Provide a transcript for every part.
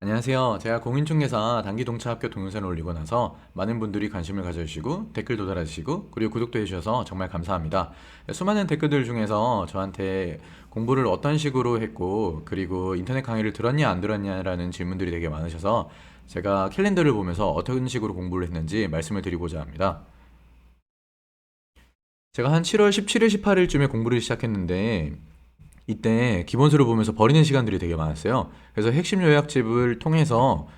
안녕하세요. 제가 공인중개사 단기동차학교 동영상을 올리고 나서 많은 분들이 관심을 가져주시고 댓글도 달아주시고 그리고 구독도 해주셔서 정말 감사합니다. 수많은 댓글들 중에서 저한테 공부를 어떤 식으로 했고 그리고 인터넷 강의를 들었냐 안 들었냐라는 질문들이 되게 많으셔서 제가 캘린더를 보면서 어떤 식으로 공부를 했는지 말씀을 드리고자 합니다. 제가 한 7월 17일, 18일쯤에 공부를 시작했는데 이때 기본서를 보면서 버리는 시간들이 되게 많았어요. 그래서 핵심 요약집을 통해서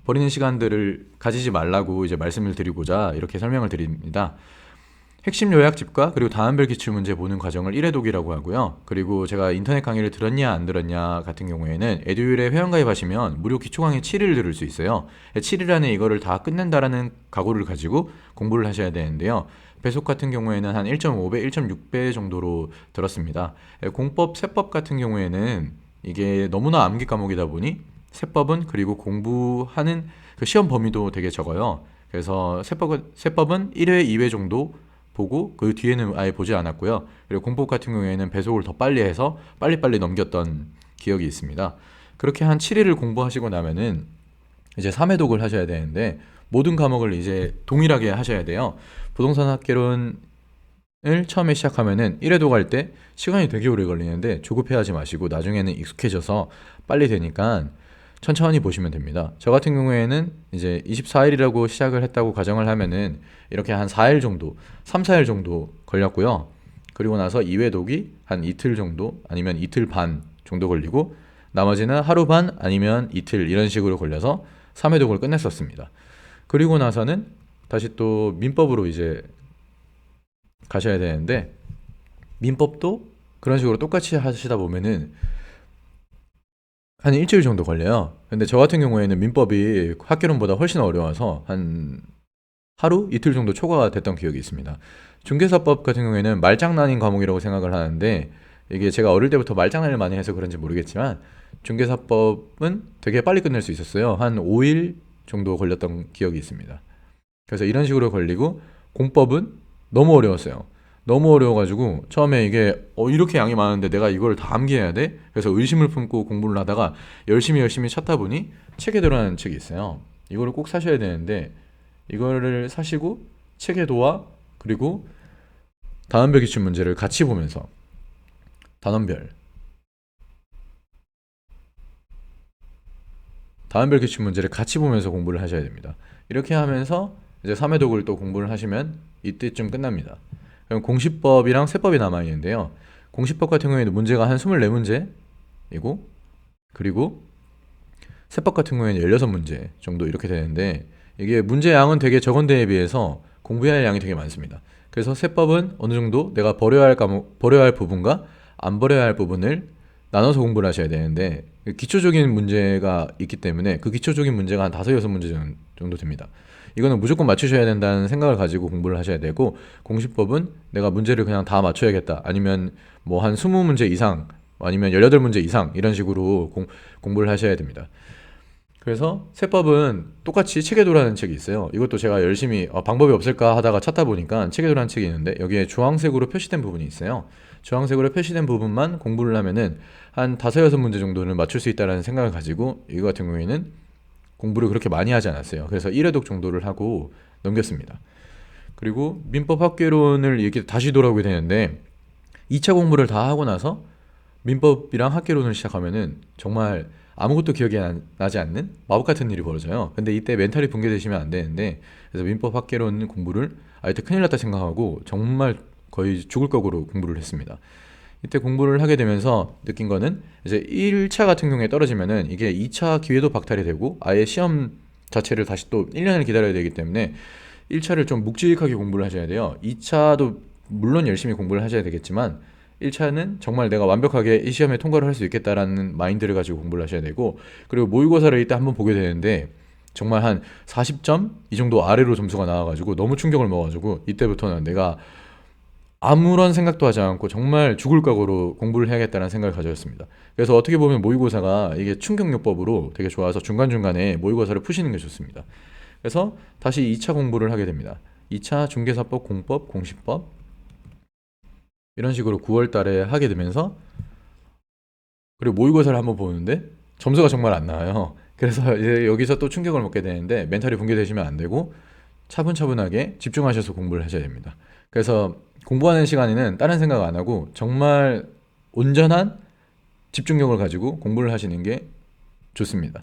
버리는 시간들을 가지지 말라고 이제 말씀을 드리고자 이렇게 설명을 드립니다. 핵심 요약집과 그리고 다음별 기출문제 보는 과정을 1회 독이라고 하고요. 그리고 제가 인터넷 강의를 들었냐 안 들었냐 같은 경우에는 에듀윌에 회원가입하시면 무료 기초 강의 7일 들을 수 있어요. 7일 안에 이거를 다 끝낸다라는 각오를 가지고 공부를 하셔야 되는데요. 배속 같은 경우에는 한 1.5배, 1.6배 정도로 들었습니다. 공법, 세법 같은 경우에는 이게 너무나 암기 과목이다 보니 세법은 그리고 공부하는 그 시험 범위도 되게 적어요. 그래서 세법은 1회, 2회 정도 보고 그 뒤에는 아예 보지 않았고요. 그리고 공법 같은 경우에는 배속을 더 빨리 해서 빨리빨리 넘겼던 기억이 있습니다. 그렇게 한 7일을 공부하시고 나면은 이제 3회독을 하셔야 되는데 모든 과목을 이제 동일하게 하셔야 돼요. 부동산 학개론을 처음에 시작하면은 1회독 할 때 시간이 되게 오래 걸리는데 조급해하지 마시고 나중에는 익숙해져서 빨리 되니까 천천히 보시면 됩니다. 저 같은 경우에는 이제 24일이라고 시작을 했다고 가정을 하면은 이렇게 한 4일 정도, 3, 4일 정도 걸렸고요. 그리고 나서 2회독이 한 이틀 정도 아니면 이틀 반 정도 걸리고 나머지는 하루 반 아니면 이틀 이런 식으로 걸려서 3회독을 끝냈었습니다. 그리고 나서는 다시 또 민법으로 이제 가셔야 되는데 민법도 그런 식으로 똑같이 하시다 보면은 한 일주일 정도 걸려요. 근데 저 같은 경우에는 민법이 학개론보다 훨씬 어려워서 한 하루 이틀 정도 초과가 됐던 기억이 있습니다. 중개사법 같은 경우에는 말장난인 과목이라고 생각을 하는데 이게 제가 어릴 때부터 말장난을 많이 해서 그런지 모르겠지만 중개사법은 되게 빨리 끝낼 수 있었어요. 한 5일 정도 걸렸던 기억이 있습니다. 그래서 이런 식으로 걸리고 공법은 너무 어려웠어요. 너무 어려워가지고 처음에 이게 이렇게 양이 많은데 내가 이걸 다 암기해야 돼? 그래서 의심을 품고 공부를 하다가 열심히 찾다 보니 책에도라는 책이 있어요. 이거를 꼭 사셔야 되는데 이거를 사시고 책에도와 그리고 단원별 기출 문제를 같이 보면서 단원별 단원별 기출 문제를 같이 보면서 공부를 하셔야 됩니다. 이렇게 하면서 이제 3회독을 또 공부를 하시면 이때쯤 끝납니다. 그럼 공시법이랑 세법이 남아 있는데요. 공시법 같은 경우에는 문제가 한 24문제이고 그리고 세법 같은 경우에는 16문제 정도 이렇게 되는데 이게 문제 양은 되게 적은 데에 비해서 공부해야 할 양이 되게 많습니다. 그래서 세법은 어느 정도 내가 버려야 할 부분과 안 버려야 할 부분을 나눠서 공부를 하셔야 되는데 기초적인 문제가 있기 때문에 그 기초적인 문제가 한 5-6문제 정도 됩니다. 이거는 무조건 맞추셔야 된다는 생각을 가지고 공부를 하셔야 되고 공시법은 내가 문제를 그냥 다 맞춰야겠다 아니면 뭐 한 20문제 이상 아니면 18문제 이상 이런 식으로 공부를 하셔야 됩니다. 그래서 세법은 똑같이 체계도라는 책이 있어요. 이것도 제가 열심히 방법이 없을까 하다가 찾다 보니까 체계도라는 책이 있는데 여기에 주황색으로 표시된 부분이 있어요. 주황색으로 표시된 부분만 공부를 하면은 한 5-6문제 정도는 맞출 수 있다는 생각을 가지고 이거 같은 경우에는 공부를 그렇게 많이 하지 않았어요. 그래서 1회독 정도를 하고 넘겼습니다. 그리고 민법 학개론을 이렇게 다시 돌아오게 되는데 2차 공부를 다 하고 나서 민법이랑 학개론을 시작하면은 정말 아무것도 기억이 나지 않는 마법 같은 일이 벌어져요. 근데 이때 멘탈이 붕괴되시면 안 되는데 그래서 민법 학개론 공부를 이때 큰일 났다 생각하고 정말 거의 죽을 각오로 공부를 했습니다. 이때 공부를 하게 되면서 느낀 거는 이제 1차 같은 경우에 떨어지면은 이게 2차 기회도 박탈이 되고 아예 시험 자체를 다시 또 1년을 기다려야 되기 때문에 1차를 좀 묵직하게 공부를 하셔야 돼요. 2차도 물론 열심히 공부를 하셔야 되겠지만 1차는 정말 내가 완벽하게 이 시험에 통과를 할 수 있겠다라는 마인드를 가지고 공부를 하셔야 되고 그리고 모의고사를 이때 한번 보게 되는데 정말 한 40점 이 정도 아래로 점수가 나와가지고 너무 충격을 먹어가지고 이때부터는 내가 아무런 생각도 하지 않고 정말 죽을 각오로 공부를 해야겠다는 생각을 가졌습니다. 그래서 어떻게 보면 모의고사가 이게 충격요법으로 되게 좋아서 중간중간에 모의고사를 푸시는 게 좋습니다. 그래서 다시 2차 공부를 하게 됩니다. 2차 중개사법, 공법, 공시법 이런 식으로 9월 달에 하게 되면서 그리고 모의고사를 한번 보는데 점수가 정말 안 나와요. 그래서 이제 여기서 또 충격을 먹게 되는데 멘탈이 붕괴되시면 안 되고 차분차분하게 집중하셔서 공부를 하셔야 됩니다. 그래서 공부하는 시간에는 다른 생각 안 하고 정말 온전한 집중력을 가지고 공부를 하시는 게 좋습니다.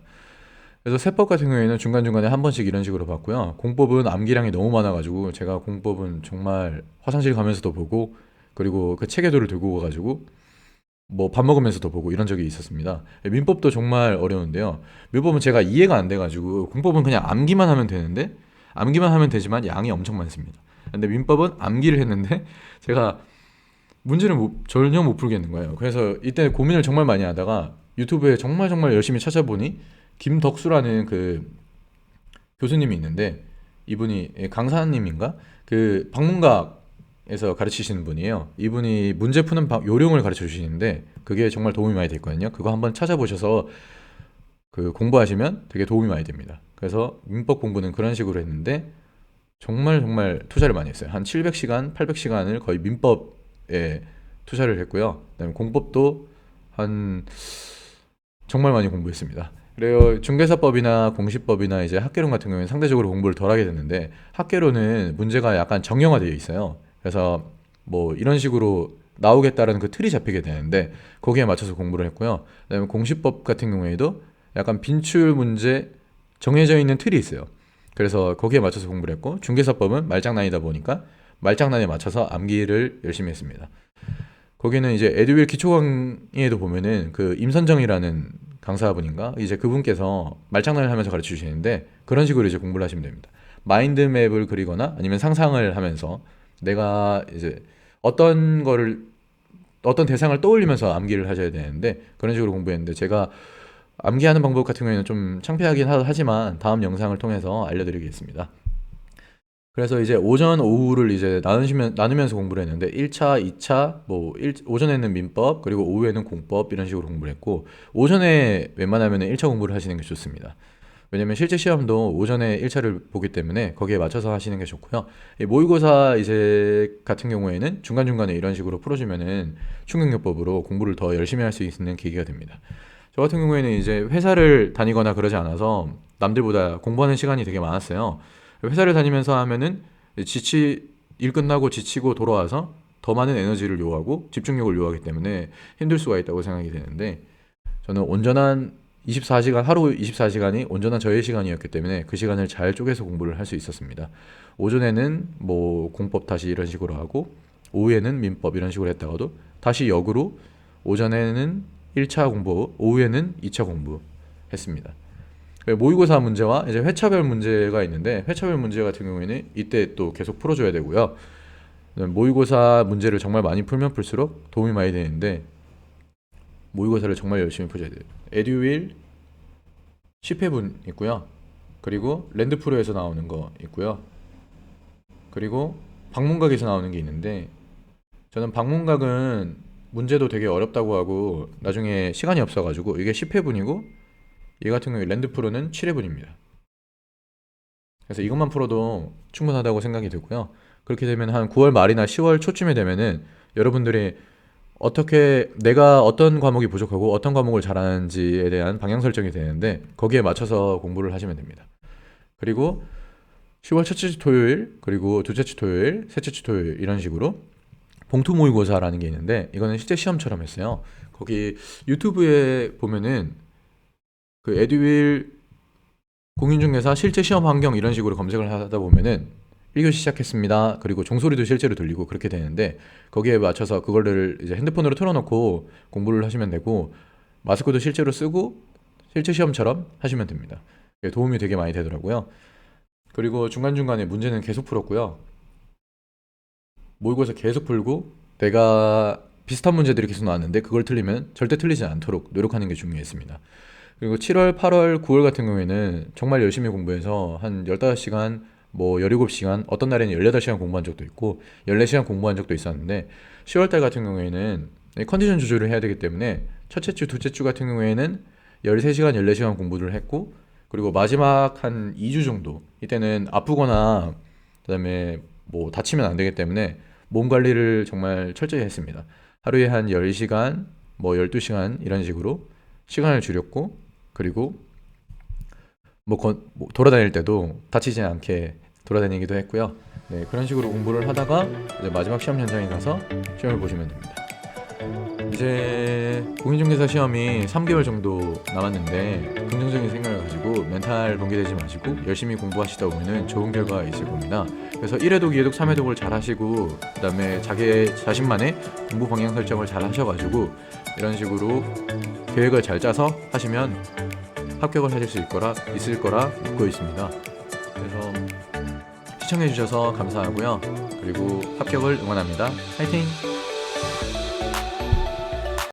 그래서 세법 같은 경우에는 중간중간에 한 번씩 이런 식으로 봤고요. 공법은 암기량이 너무 많아가지고 제가 공법은 정말 화장실 가면서도 보고 그리고 그 체계도를 들고 가가지고 뭐 밥 먹으면서도 보고 이런 적이 있었습니다. 민법도 정말 어려운데요. 민법은 제가 이해가 안 돼가지고 공법은 그냥 암기만 하면 되는데 암기만 하면 되지만 양이 엄청 많습니다. 근데 민법은 암기를 했는데 제가 문제를 전혀 못 풀겠는 거예요. 그래서 이때 고민을 정말 많이 하다가 유튜브에 정말 정말 열심히 찾아보니 김덕수라는 그 교수님이 있는데 이분이 강사님인가? 그 방문각에서 가르치시는 분이에요. 이분이 문제 푸는 요령을 가르쳐 주시는데 그게 정말 도움이 많이 됐거든요. 그거 한번 찾아보셔서 그 공부하시면 되게 도움이 많이 됩니다. 그래서 민법 공부는 그런 식으로 했는데 정말 정말 투자를 많이 했어요. 한 700시간, 800시간을 거의 민법에 투자를 했고요. 그다음에 공법도 한 정말 많이 공부했습니다. 그래요. 중개사법이나 공시법이나 이제 학개론 같은 경우에는 상대적으로 공부를 덜 하게 됐는데 학개론은 문제가 약간 정형화되어 있어요. 그래서 뭐 이런 식으로 나오겠다라는 그 틀이 잡히게 되는데 거기에 맞춰서 공부를 했고요. 그다음에 공시법 같은 경우에도 약간 빈출 문제 정해져 있는 틀이 있어요. 그래서 거기에 맞춰서 공부를 했고 중개사법은 말장난이다 보니까 말장난에 맞춰서 암기를 열심히 했습니다. 거기는 이제 에듀윌 기초 강의에도 보면은 그 임선정이라는 강사분인가 이제 그분께서 말장난을 하면서 가르쳐 주시는데 그런 식으로 이제 공부를 하시면 됩니다. 마인드맵을 그리거나 아니면 상상을 하면서 내가 이제 어떤 거를 어떤 대상을 떠올리면서 암기를 하셔야 되는데 그런 식으로 공부했는데 제가 암기하는 방법 같은 경우에는 좀 창피하긴 하지만 다음 영상을 통해서 알려드리겠습니다. 그래서 이제 오전, 오후를 이제 나누면서 공부를 했는데 1차, 2차, 오전에는 민법, 그리고 오후에는 공법 이런 식으로 공부를 했고 오전에 웬만하면 1차 공부를 하시는 게 좋습니다. 왜냐면 실제 시험도 오전에 1차를 보기 때문에 거기에 맞춰서 하시는 게 좋고요. 이 모의고사 이제 같은 경우에는 중간중간에 이런 식으로 풀어주면은 충격요법으로 공부를 더 열심히 할 수 있는 계기가 됩니다. 저 같은 경우에는 이제 회사를 다니거나 그러지 않아서 남들보다 공부하는 시간이 되게 많았어요. 회사를 다니면서 하면은 일 끝나고 지치고 돌아와서 더 많은 에너지를 요하고 집중력을 요하기 때문에 힘들 수가 있다고 생각이 되는데 저는 온전한 24시간, 하루 24시간이 온전한 저의 시간이었기 때문에 그 시간을 잘 쪼개서 공부를 할 수 있었습니다. 오전에는 뭐 공법 다시 이런 식으로 하고 오후에는 민법 이런 식으로 했다가도 다시 역으로 오전에는 1차 공부, 오후에는 2차 공부 했습니다. 모의고사 문제와 이제 회차별 문제가 있는데 회차별 문제 같은 경우에는 이때 또 계속 풀어줘야 되고요. 모의고사 문제를 정말 많이 풀면 풀수록 도움이 많이 되는데 모의고사를 정말 열심히 푸셔야 돼요. 에듀윌 10회분 있고요. 그리고 랜드프로에서 나오는 거 있고요. 그리고 방문각에서 나오는 게 있는데 저는 방문각은 문제도 되게 어렵다고 하고 나중에 시간이 없어가지고 이게 10회분이고 얘 같은 경우에 랜드프로는 7회분입니다. 그래서 이것만 풀어도 충분하다고 생각이 들고요. 그렇게 되면 한 9월 말이나 10월 초쯤에 되면은 여러분들이 어떻게 내가 어떤 과목이 부족하고 어떤 과목을 잘하는지에 대한 방향 설정이 되는데 거기에 맞춰서 공부를 하시면 됩니다. 그리고 10월 첫째 주 토요일, 그리고 둘째 주 토요일, 셋째 주 토요일 이런 식으로 봉투 모의고사라는 게 있는데 이거는 실제 시험처럼 했어요. 거기 유튜브에 보면은 그 에듀윌 공인중개사 실제 시험 환경 이런 식으로 검색을 하다 보면은 1교시 시작했습니다. 그리고 종소리도 실제로 들리고 그렇게 되는데 거기에 맞춰서 그거를 이제 핸드폰으로 틀어놓고 공부를 하시면 되고 마스크도 실제로 쓰고 실제 시험처럼 하시면 됩니다. 도움이 되게 많이 되더라고요. 그리고 중간중간에 문제는 계속 풀었고요. 모의고사 계속 풀고 내가 비슷한 문제들이 계속 나왔는데 그걸 틀리면 절대 틀리지 않도록 노력하는 게 중요했습니다. 그리고 7월, 8월, 9월 같은 경우에는 정말 열심히 공부해서 한 15시간, 뭐 17시간, 어떤 날에는 18시간 공부한 적도 있고 14시간 공부한 적도 있었는데 10월 달 같은 경우에는 컨디션 조절을 해야 되기 때문에 첫째 주, 둘째 주 같은 경우에는 13시간, 14시간 공부를 했고 그리고 마지막 한 2주 정도 이때는 아프거나 그다음에 뭐 다치면 안 되기 때문에 몸 관리를 정말 철저히 했습니다. 하루에 한 10시간, 뭐 12시간 이런 식으로 시간을 줄였고 그리고 뭐 돌아다닐 때도 다치지 않게 돌아다니기도 했고요. 네, 그런 식으로 공부를 하다가 이제 마지막 시험 현장에 가서 시험을 보시면 됩니다. 이제 공인중개사 시험이 3개월 정도 남았는데 긍정적인 생각을 가지고 멘탈 붕괴되지 마시고 열심히 공부하시다 보면은 좋은 결과가 있을 겁니다. 그래서 1회독, 2회독, 3회독을 잘 하시고 그다음에 자기 자신만의 공부 방향 설정을 잘 하셔가지고 이런 식으로 계획을 잘 짜서 하시면 합격을 하실 수 있을 거라 믿고 있습니다. 그래서 시청해주셔서 감사하고요. 그리고 합격을 응원합니다. 화이팅!